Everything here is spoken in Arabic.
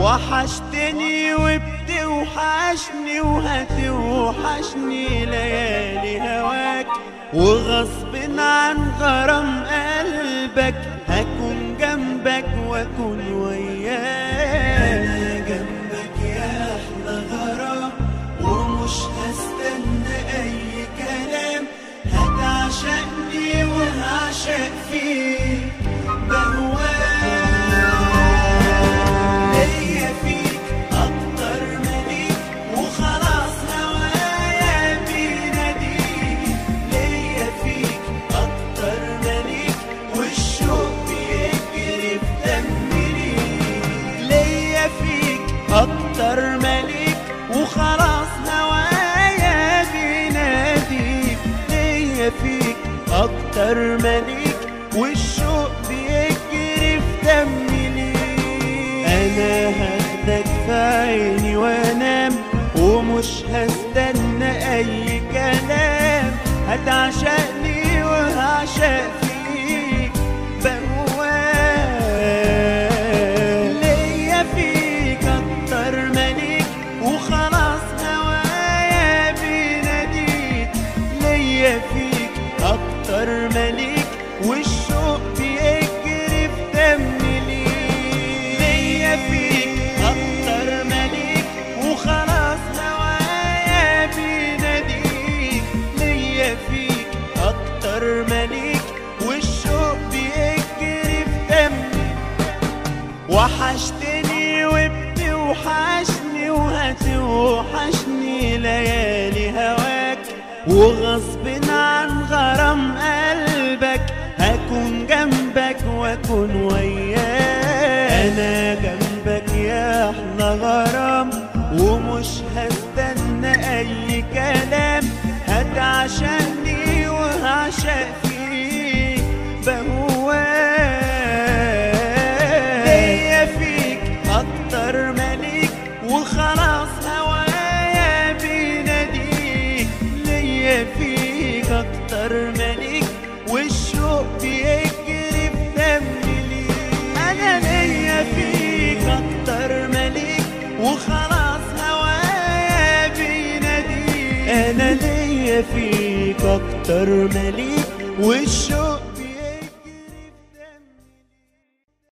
وحشتني وبتوحشني وهتوحشني ليالي هواك، وغصب عن غرام قلبك هكون جنبك واكون وياك. انا جنبك يا احلى غرام، ومش هستنى اي كلام، هتعشقني وهعشق فيك بهواك. ليا فيك اكتر مليك وخلاص هوايا بيناديك، ليا فيك اكتر مليك والشوق بيجري في دمي ليك، ليا فيك اكتر مليك وخلاص هوايا بيناديك، ليا فيك اكتر مليك والشوق بيجري في دمي ليك. انا هاخدك في عيني وانام، ومش هستنى اي كلام، هتعشقني وهعشق فيك بهواك. ليا فيك اكتر مليك وخلاص هوايا بيناديك، ليا فيك اكتر مليك والشوق بيجري في دمي ليك، ليا فيك اكتر مليك وخلاص هوايا بيناديك، ليا فيك اكتر مليك والشوق بيجري في دمي. وحشتني وبتوحشني وهتوحشني ليالي هواك، وغصب عن غرام قلبك هكون جنبك واكون وياك. انا جنبك يا احلى غرام، ومش هستنى اي كلام، هتعشقني وهعشق فيك بهواك. ليا فيك اكتر مليك وخلاص هوايا بيناديك، ليا فيك اكتر مليك والشوق بيجري في دمي ليك. انا ليا فيك اكتر مليك وخلاص هوايا بيناديك، انا ليا فيك اكتر مليك والشوق